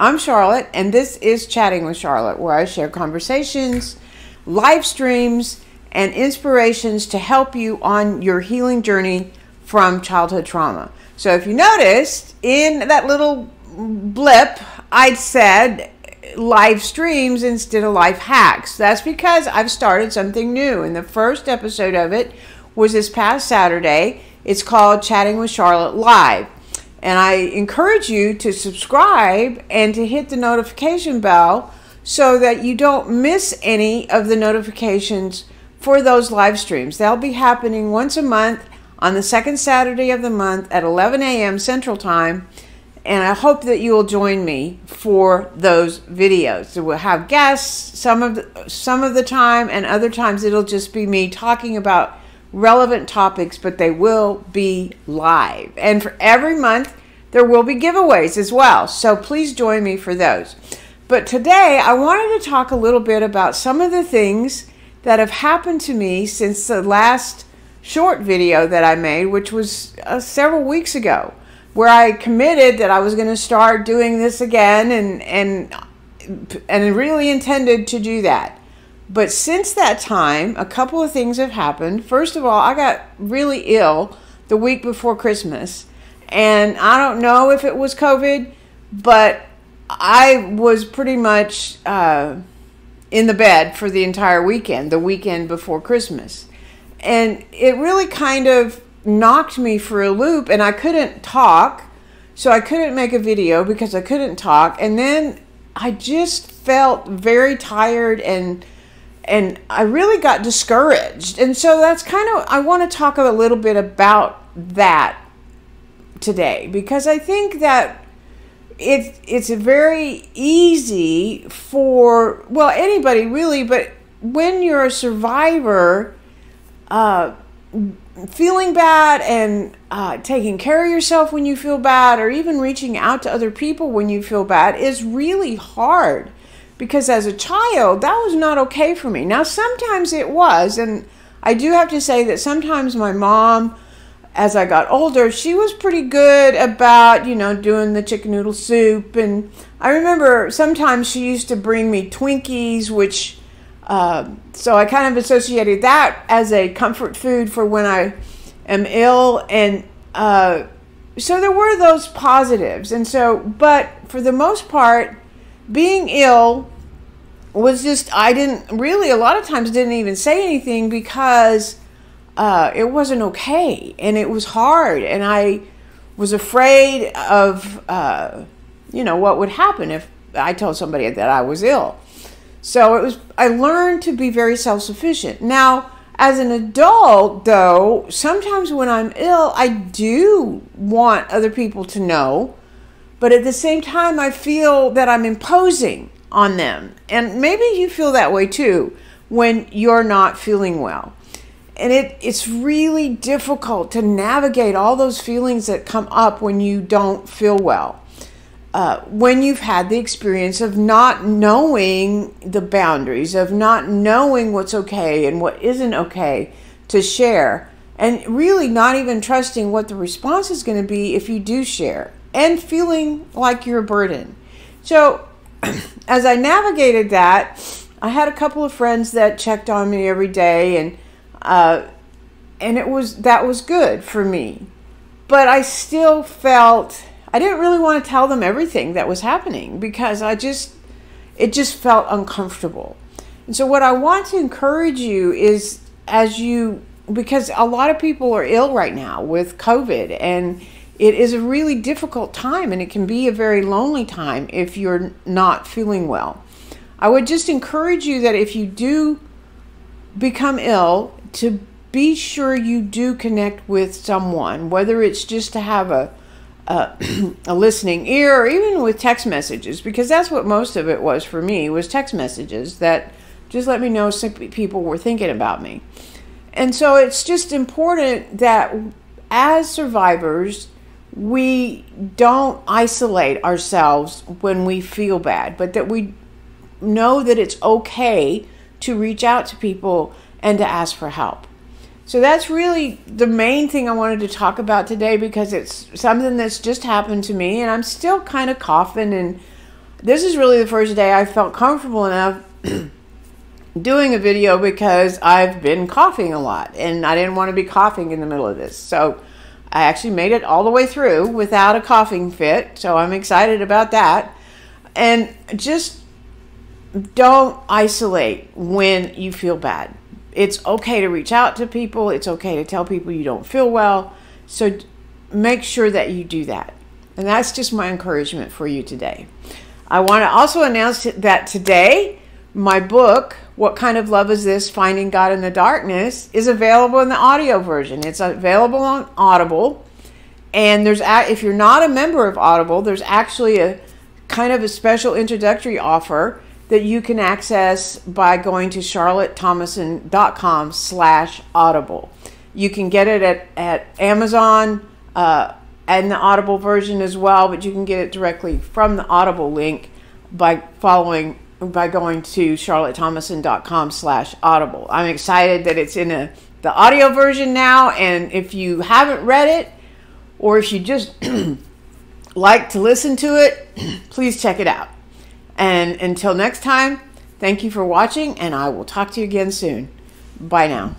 I'm Charlotte, and this is Chatting with Charlotte, where I share conversations, live streams, and inspirations to help you on your healing journey from childhood trauma. So if you noticed, in that little blip, I said live streams instead of life hacks. That's because I've started something new, and the first episode of it was this past Saturday. It's called Chatting with Charlotte Live. And I encourage you to subscribe and to hit the notification bell so that you don't miss any of the notifications for those live streams. They'll be happening once a month on the second Saturday of the month at 11 a.m. Central Time. And I hope that you will join me for those videos. So we'll have guests some of the time, and other times it'll just be me talking about relevant topics, but they will be live. And for every month, there will be giveaways as well. So please join me for those. But today, I wanted to talk a little bit about some of the things that have happened to me since the last short video that I made, which was several weeks ago, where I committed that I was going to start doing this again and really intended to do that. But since that time, a couple of things have happened. First of all, I got really ill the week before Christmas. And I don't know if it was COVID, but I was pretty much in the bed for the entire weekend, the weekend before Christmas. And it really kind of knocked me for a loop, and I couldn't talk. So I couldn't make a video because I couldn't talk. And then I just felt very tired, and I really got discouraged. And so that's kind of, I want to talk a little bit about that today, because I think that it's very easy for, well, anybody really, but when you're a survivor, feeling bad and taking care of yourself when you feel bad, or even reaching out to other people when you feel bad, is really hard. Because as a child, that was not okay for me. Now, sometimes it was, and I do have to say that sometimes my mom, as I got older, she was pretty good about, doing the chicken noodle soup. And I remember sometimes she used to bring me Twinkies, which, so I kind of associated that as a comfort food for when I am ill. And so there were those positives. And so, but for the most part, being ill was just, I didn't really, a lot of times didn't even say anything because it wasn't okay, and it was hard, and I was afraid of, what would happen if I told somebody that I was ill. So I learned to be very self-sufficient. Now, as an adult, though, sometimes when I'm ill, I do want other people to know. But at the same time, I feel that I'm imposing on them. And maybe you feel that way too when you're not feeling well. And it's really difficult to navigate all those feelings that come up when you don't feel well. When you've had the experience of not knowing the boundaries, of not knowing what's okay and what isn't okay to share, and really not even trusting what the response is going to be if you do share, and feeling like you're a burden. So as I navigated that, I had a couple of friends that checked on me every day, and that was good for me. But I still felt, I didn't really want to tell them everything that was happening, because it just felt uncomfortable. And so what I want to encourage you is, because a lot of people are ill right now with COVID, and it is a really difficult time, and it can be a very lonely time if you're not feeling well. I would just encourage you that if you do become ill, to be sure you do connect with someone, whether it's just to have a listening ear, or even with text messages, because that's what most of it was for me, was text messages that just let me know some people were thinking about me. And so it's just important that as survivors, we don't isolate ourselves when we feel bad, but that we know that it's okay to reach out to people and to ask for help. So that's really the main thing I wanted to talk about today, because it's something that's just happened to me, and I'm still kind of coughing and this is really the first day I felt comfortable enough doing a video because I've been coughing a lot and I didn't want to be coughing in the middle of this. So I actually made it all the way through without a coughing fit. So I'm excited about that. And just don't isolate when you feel bad. It's okay to reach out to people. It's okay to tell people you don't feel well. So make sure that you do that. And that's just my encouragement for you today. I want to also announce that today, my book, What Kind of Love Is This? Finding God in the Darkness, is available in the audio version. It's available on Audible. And if you're not a member of Audible, there's actually a kind of a special introductory offer that you can access by going to charlottethomason.com/audible. You can get it at Amazon and the Audible version as well, but you can get it directly from the Audible link by going to charlottethomason.com/audible. I'm excited that it's in the audio version now, and if you haven't read it, or if you just like to listen to it, please check it out. And until next time, thank you for watching, and I will talk to you again soon. Bye now.